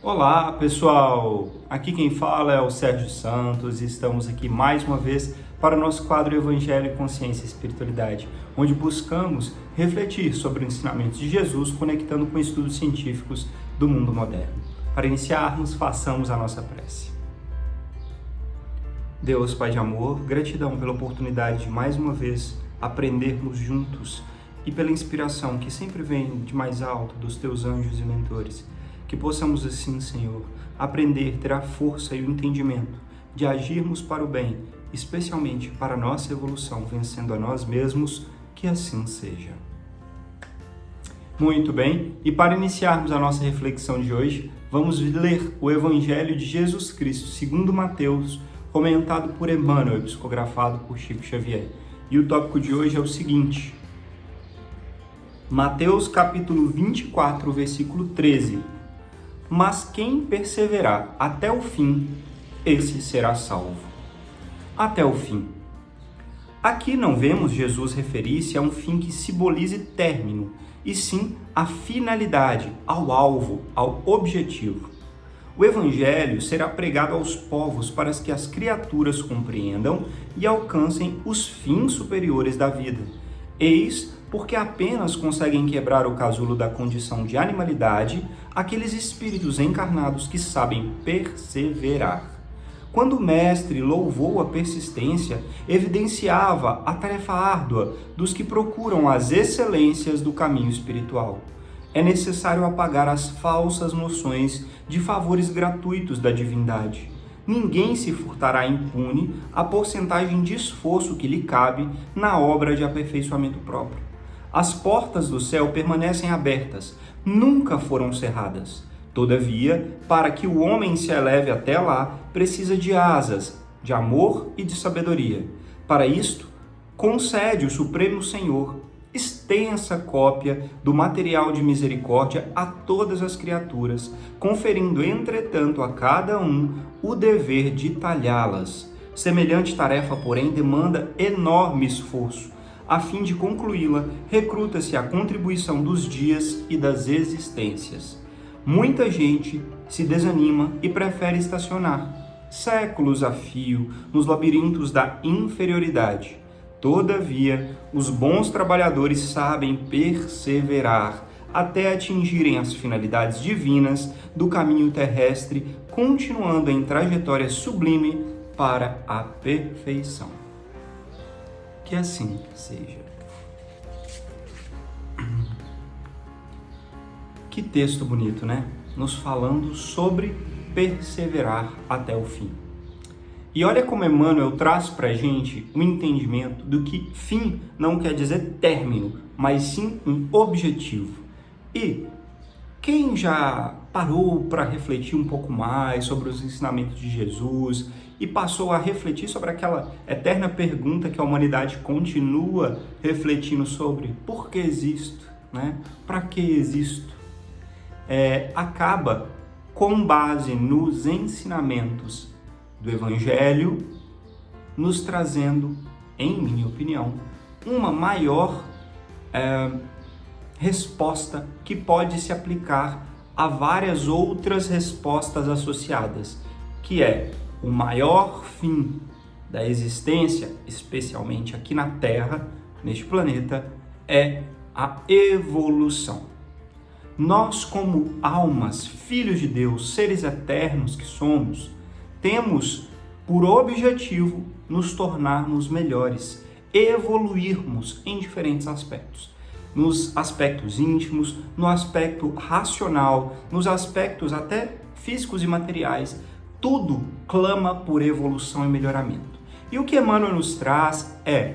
Olá, pessoal! Aqui quem fala é o Sérgio Santos e estamos aqui mais uma vez para o nosso quadro Evangelho, Consciência e Espiritualidade, onde buscamos refletir sobre os ensinamentos de Jesus, conectando com estudos científicos do mundo moderno. Para iniciarmos, façamos a nossa prece. Deus, Pai de amor, gratidão pela oportunidade de mais uma vez aprendermos juntos e pela inspiração que sempre vem de mais alto dos Teus anjos e mentores. Que possamos assim, Senhor, aprender, ter a força e o entendimento de agirmos para o bem, especialmente para a nossa evolução, vencendo a nós mesmos, que assim seja. Muito bem, e para iniciarmos a nossa reflexão de hoje, vamos ler o Evangelho de Jesus Cristo, segundo Mateus, comentado por Emmanuel e psicografado por Chico Xavier. E o tópico de hoje é o seguinte: Mateus capítulo 24, versículo 13. Mas quem perseverar até o fim, esse será salvo. Até o fim. Aqui não vemos Jesus referir-se a um fim que simbolize término, e sim a finalidade, ao alvo, ao objetivo. O Evangelho será pregado aos povos para que as criaturas compreendam e alcancem os fins superiores da vida. Eis porque apenas conseguem quebrar o casulo da condição de animalidade aqueles espíritos encarnados que sabem perseverar. Quando o Mestre louvou a persistência, evidenciava a tarefa árdua dos que procuram as excelências do caminho espiritual. É necessário apagar as falsas noções de favores gratuitos da divindade. Ninguém se furtará impune a porcentagem de esforço que lhe cabe na obra de aperfeiçoamento próprio. As portas do céu permanecem abertas, nunca foram cerradas. Todavia, para que o homem se eleve até lá, precisa de asas, de amor e de sabedoria. Para isto, concede o Supremo Senhor extensa cópia do material de misericórdia a todas as criaturas, conferindo, entretanto, a cada um o dever de talhá-las. Semelhante tarefa, porém, demanda enorme esforço. A fim de concluí-la, recruta-se a contribuição dos dias e das existências. Muita gente se desanima e prefere estacionar, séculos a fio, nos labirintos da inferioridade. Todavia, os bons trabalhadores sabem perseverar até atingirem as finalidades divinas do caminho terrestre, continuando em trajetória sublime para a perfeição. Que assim seja. Que texto bonito, né? Nos falando sobre perseverar até o fim. E olha como Emmanuel traz pra gente um entendimento do que fim não quer dizer término, mas sim um objetivo. E quem já parou para refletir um pouco mais sobre os ensinamentos de Jesus e passou a refletir sobre aquela eterna pergunta que a humanidade continua refletindo sobre: por que existo? Né? Para que existo? Acaba, com base nos ensinamentos do Evangelho, nos trazendo, em minha opinião, uma maior resposta que pode se aplicar a várias outras respostas associadas, que é o maior fim da existência, especialmente aqui na Terra, neste planeta, é a evolução. Nós, como almas, filhos de Deus, seres eternos que somos, temos por objetivo nos tornarmos melhores, evoluirmos em diferentes aspectos. Nos aspectos íntimos, no aspecto racional, nos aspectos até físicos e materiais, tudo clama por evolução e melhoramento. E o que Emmanuel nos traz é: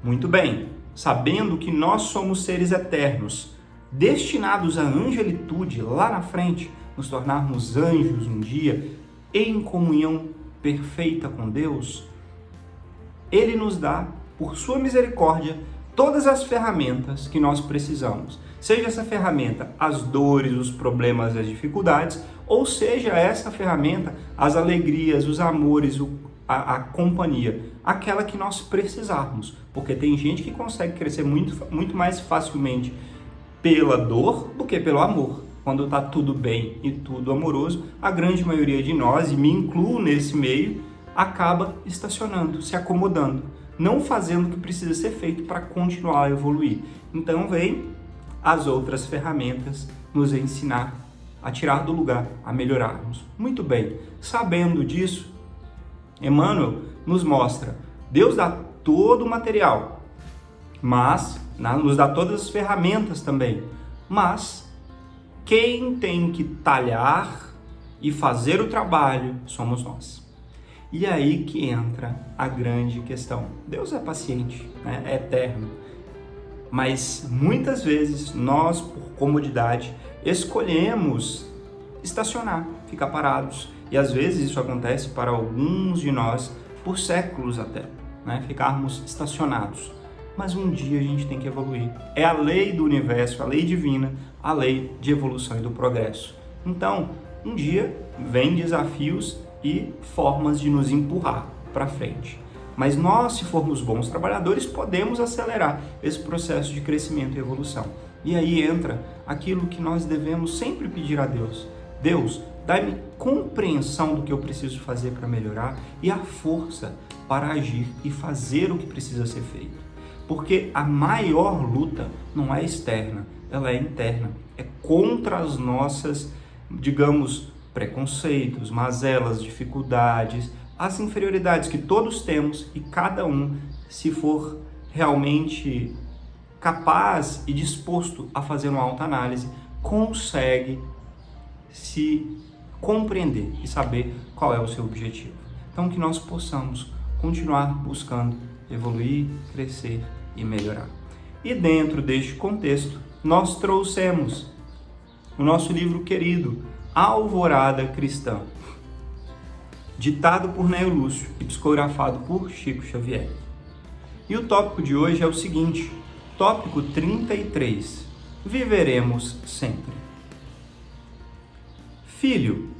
muito bem, sabendo que nós somos seres eternos, destinados à angelitude lá na frente, nos tornarmos anjos um dia, em comunhão perfeita com Deus, Ele nos dá, por sua misericórdia, todas as ferramentas que nós precisamos. Seja essa ferramenta as dores, os problemas, as dificuldades, ou seja essa ferramenta as alegrias, os amores, a companhia, aquela que nós precisarmos. Porque tem gente que consegue crescer muito mais facilmente pela dor do que pelo amor. quando está tudo bem e tudo amoroso, a grande maioria de nós, e me incluo nesse meio, acaba estacionando, se acomodando, não fazendo o que precisa ser feito para continuar a evoluir. Então vem as outras ferramentas nos ensinar a tirar do lugar, a melhorarmos. Muito bem, sabendo disso, Emmanuel nos mostra, Deus dá todo o material, mas nos dá todas as ferramentas também, mas quem tem que talhar e fazer o trabalho somos nós. E aí que entra a grande questão. Deus é paciente, né? É eterno, mas muitas vezes nós, por comodidade, escolhemos estacionar, ficar parados. E às vezes isso acontece para alguns de nós por séculos até, né? Ficarmos estacionados. Mas um dia a gente tem que evoluir. É a lei do universo, a lei divina, a lei de evolução e do progresso. Então, um dia vem desafios e formas de nos empurrar para frente. Mas nós, se formos bons trabalhadores, podemos acelerar esse processo de crescimento e evolução. E aí entra aquilo que nós devemos sempre pedir a Deus. Deus, dá-me compreensão do que eu preciso fazer para melhorar e a força para agir e fazer o que precisa ser feito. Porque a maior luta não é externa, ela é interna. É contra as nossas, digamos, preconceitos, mazelas, dificuldades, as inferioridades que todos temos e cada um, se for realmente capaz e disposto a fazer uma autoanálise, consegue se compreender e saber qual é o seu objetivo. Então, que nós possamos continuar buscando evoluir, crescer e melhorar. E dentro deste contexto, nós trouxemos o nosso livro querido, Alvorada Cristã, ditado por Neio Lúcio e psicografado por Chico Xavier. E o tópico de hoje é o seguinte, tópico 33, viveremos sempre. Filho,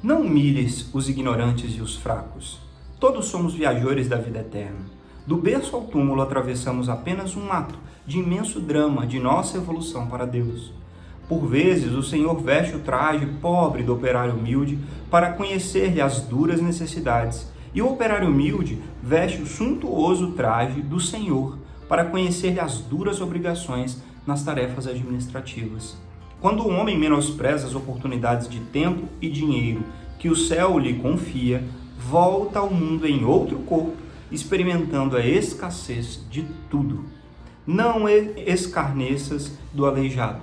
não humilhes os ignorantes e os fracos. Todos somos viajores da vida eterna. Do berço ao túmulo atravessamos apenas um ato de imenso drama de nossa evolução para Deus. Por vezes o Senhor veste o traje pobre do operário humilde para conhecer-lhe as duras necessidades, e o operário humilde veste o suntuoso traje do Senhor para conhecer-lhe as duras obrigações nas tarefas administrativas. Quando o homem menospreza as oportunidades de tempo e dinheiro que o céu lhe confia, volta ao mundo em outro corpo, experimentando a escassez de tudo. Não escarneças do aleijado.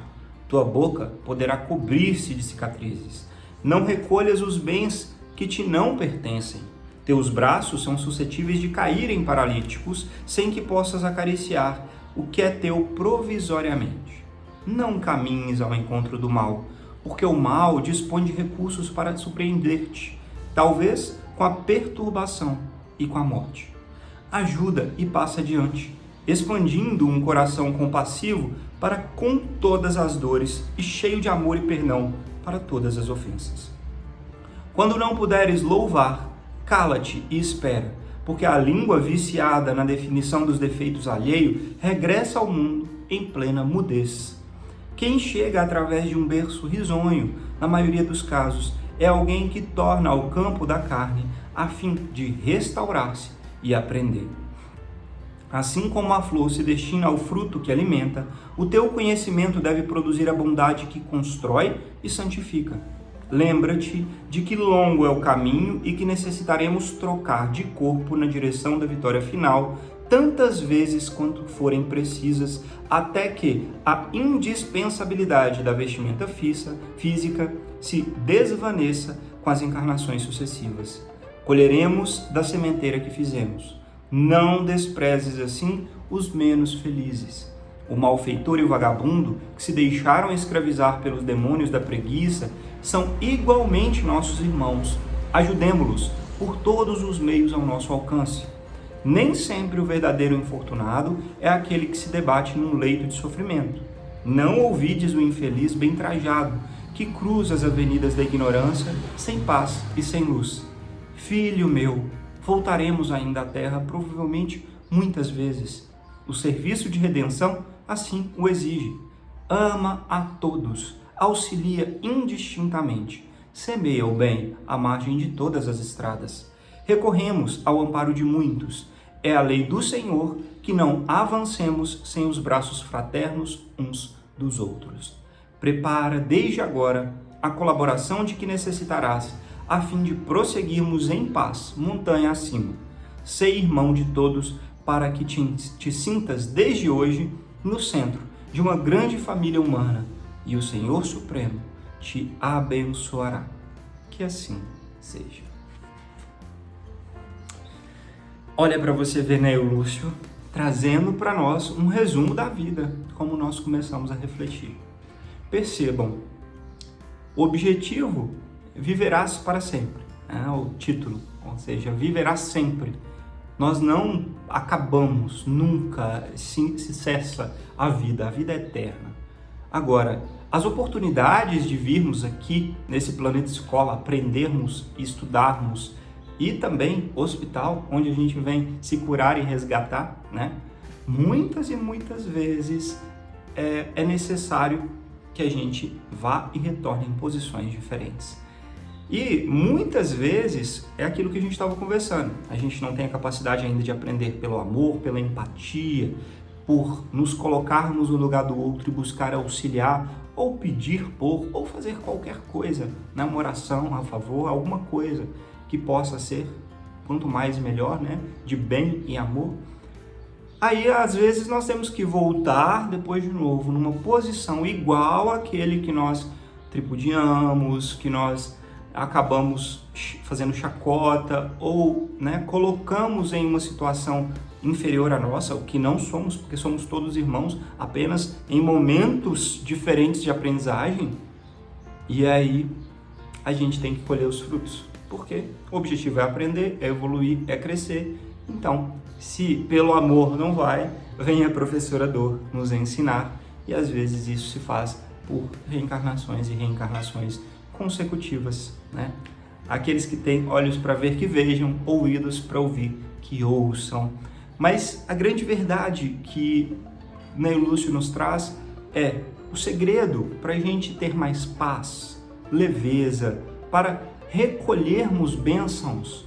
Tua boca poderá cobrir-se de cicatrizes. Não recolhas os bens que te não pertencem. Teus braços são suscetíveis de caírem paralíticos sem que possas acariciar o que é teu provisoriamente. Não caminhes ao encontro do mal, porque o mal dispõe de recursos para surpreender-te, talvez com a perturbação e com a morte. Ajuda e passa adiante, expandindo um coração compassivo para com todas as dores e cheio de amor e perdão para todas as ofensas. Quando não puderes louvar, cala-te e espera, porque a língua viciada na definição dos defeitos alheios regressa ao mundo em plena mudez. Quem chega através de um berço risonho, na maioria dos casos, é alguém que torna ao campo da carne a fim de restaurar-se e aprender. Assim como a flor se destina ao fruto que alimenta, o teu conhecimento deve produzir a bondade que constrói e santifica. Lembra-te de que longo é o caminho e que necessitaremos trocar de corpo na direção da vitória final, tantas vezes quanto forem precisas, até que a indispensabilidade da vestimenta física se desvaneça com as encarnações sucessivas. Colheremos da sementeira que fizemos. Não desprezes assim os menos felizes. O malfeitor e o vagabundo, que se deixaram escravizar pelos demônios da preguiça, são igualmente nossos irmãos. Ajudemo-los por todos os meios ao nosso alcance. Nem sempre o verdadeiro infortunado é aquele que se debate num leito de sofrimento. Não ouvides o infeliz bem trajado, que cruza as avenidas da ignorância sem paz e sem luz. Filho meu, voltaremos ainda à terra provavelmente muitas vezes. O serviço de redenção assim o exige. Ama a todos, auxilia indistintamente, semeia o bem à margem de todas as estradas. Recorremos ao amparo de muitos. É a lei do Senhor que não avancemos sem os braços fraternos uns dos outros. Prepara desde agora a colaboração de que necessitarás, a fim de prosseguirmos em paz, montanha acima. Sê irmão de todos, para que te sintas desde hoje no centro de uma grande família humana, e o Senhor Supremo te abençoará. Que assim seja. Olha para você ver, né, Lúcio, trazendo para nós um resumo da vida, como nós começamos a refletir. Percebam, o objetivo, viverás para sempre, o título, ou seja, viverás sempre. Nós não acabamos, nunca se cessa a vida é eterna. Agora, as oportunidades de virmos aqui nesse planeta escola, aprendermos, estudarmos, e também hospital, onde a gente vem se curar e resgatar, né? Muitas e muitas vezes é necessário que a gente vá e retorne em posições diferentes. E muitas vezes é aquilo que a gente estava conversando. A gente não tem a capacidade ainda de aprender pelo amor, pela empatia, por nos colocarmos no lugar do outro e buscar auxiliar, ou pedir por, ou fazer qualquer coisa, né? Uma oração a favor, alguma coisa que possa ser, quanto mais melhor, né? De bem e amor. Aí, às vezes, nós temos que voltar depois de novo, numa posição igual àquele que nós tripudiamos, que nós acabamos fazendo chacota, ou, né, colocamos em uma situação inferior à nossa, o que não somos, porque somos todos irmãos, apenas em momentos diferentes de aprendizagem. E aí, a gente tem que colher os frutos, porque o objetivo é aprender, é evoluir, é crescer. Então, se pelo amor não vai, vem a professora Dor nos ensinar, e às vezes isso se faz por reencarnações e reencarnações consecutivas, né? Aqueles que têm olhos para ver que vejam, ouvidos para ouvir que ouçam. Mas a grande verdade que Ney Lúcio nos traz é o segredo para a gente ter mais paz, leveza, para recolhermos bênçãos,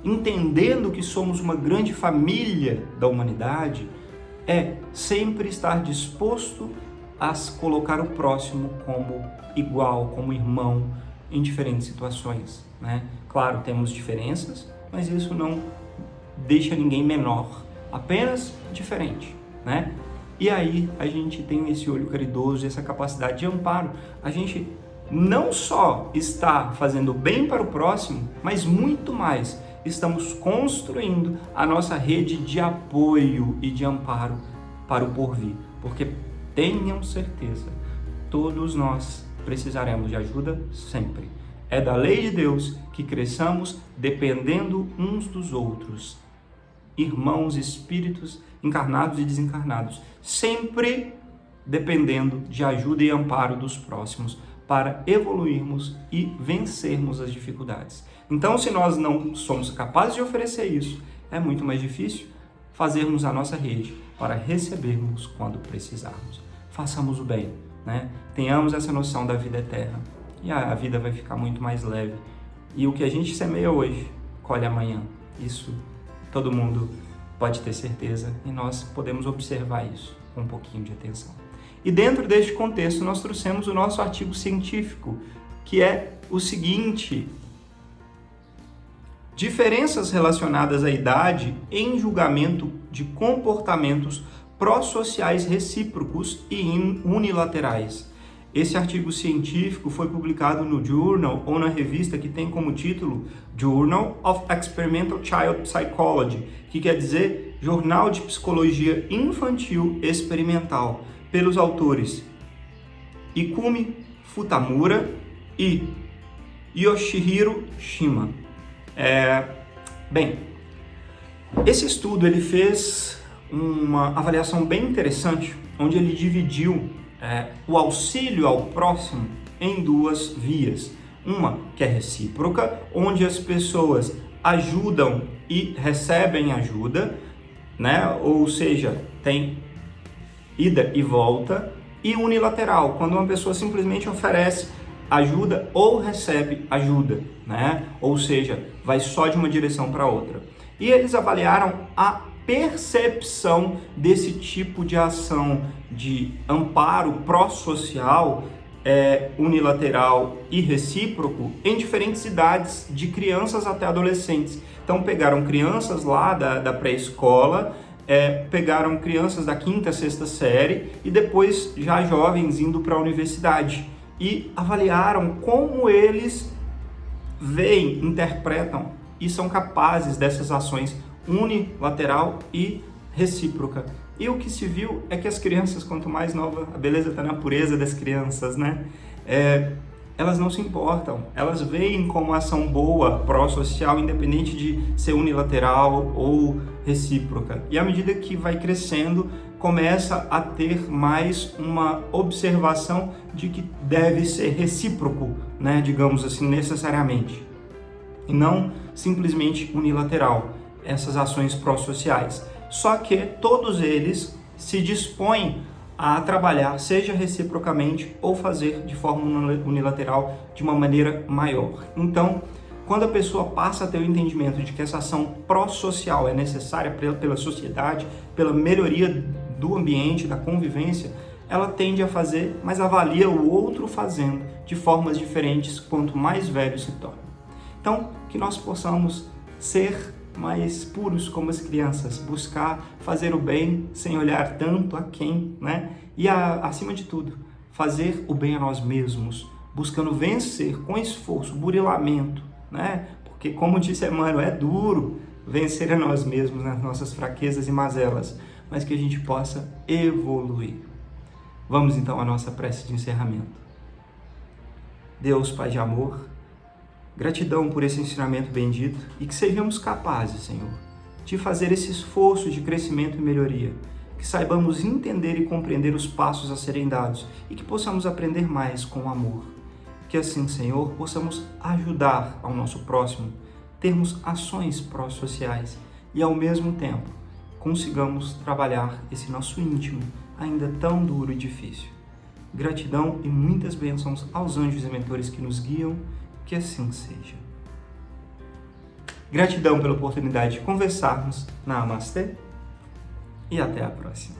entendendo que somos uma grande família da humanidade, é sempre estar disposto a colocar o próximo como igual, como irmão, em diferentes situações, né? Claro, temos diferenças, mas isso não deixa ninguém menor, apenas diferente, né? E aí a gente tem esse olho caridoso, essa capacidade de amparo. A gente não só está fazendo bem para o próximo, mas muito mais, estamos construindo a nossa rede de apoio e de amparo para o porvir, porque tenham certeza, todos nós precisaremos de ajuda sempre. É da lei de Deus que cresçamos dependendo uns dos outros, irmãos, espíritos encarnados e desencarnados, sempre dependendo de ajuda e amparo dos próximos, para evoluirmos e vencermos as dificuldades. Então, se nós não somos capazes de oferecer isso, é muito mais difícil fazermos a nossa rede para recebermos quando precisarmos. Façamos o bem, né? Tenhamos essa noção da vida eterna e a vida vai ficar muito mais leve. E o que a gente semeia hoje, colhe amanhã. Isso todo mundo pode ter certeza e nós podemos observar isso com um pouquinho de atenção. E dentro deste contexto, nós trouxemos o nosso artigo científico, que é o seguinte: diferenças relacionadas à idade em julgamento de comportamentos pró-sociais recíprocos e unilaterais. Esse artigo científico foi publicado no Journal, ou na revista que tem como título Journal of Experimental Child Psychology, que quer dizer Jornal de Psicologia Infantil Experimental, pelos autores Ikumi Futamura e Yoshihiro Shima. Bem, esse estudo ele fez uma avaliação bem interessante, onde ele dividiu o auxílio ao próximo em duas vias. Uma que é recíproca, onde as pessoas ajudam e recebem ajuda, né? Ou seja, tem ida e volta, E unilateral, quando uma pessoa simplesmente oferece ajuda ou recebe ajuda, né? Ou seja, vai só de uma direção para outra. E eles avaliaram a percepção desse tipo de ação de amparo pró-social, unilateral e recíproco em diferentes idades, de crianças até adolescentes. Então pegaram crianças lá da pré-escola, pegaram crianças da 5ª, 6ª série e depois já jovens indo para a universidade e avaliaram como eles veem, interpretam e são capazes dessas ações unilateral e recíproca. E o que se viu é que as crianças, quanto mais nova, a beleza está na pureza das crianças, né? Elas não se importam, elas veem como ação boa, pró-social, independente de ser unilateral ou recíproca. E à medida que vai crescendo, começa a ter mais uma observação de que deve ser recíproco, né? Digamos assim, necessariamente. E não simplesmente unilateral, essas ações pró-sociais. Só que todos eles se dispõem a trabalhar, seja reciprocamente ou fazer de forma unilateral de uma maneira maior. Então, quando a pessoa passa a ter o entendimento de que essa ação pró-social é necessária pela sociedade, pela melhoria do ambiente, da convivência, ela tende a fazer, mas avalia o outro fazendo de formas diferentes quanto mais velho se torna. Então, que nós possamos ser mais puros como as crianças, buscar fazer o bem sem olhar tanto a quem, né? E acima de tudo, fazer o bem a nós mesmos, buscando vencer com esforço, burilamento, né? Porque, como disse Emmanuel, é duro vencer a nós mesmos nas nossas fraquezas e mazelas, mas que a gente possa evoluir. Vamos então à nossa prece de encerramento. Deus, Pai de amor, gratidão por esse ensinamento bendito e que sejamos capazes, Senhor, de fazer esse esforço de crescimento e melhoria, que saibamos entender e compreender os passos a serem dados e que possamos aprender mais com o amor. Que assim, Senhor, possamos ajudar ao nosso próximo, termos ações pró-sociais e, ao mesmo tempo, consigamos trabalhar esse nosso íntimo, ainda tão duro e difícil. Gratidão e muitas bênçãos aos anjos e mentores que nos guiam, que assim seja. Gratidão pela oportunidade de conversarmos. Namastê e até a próxima.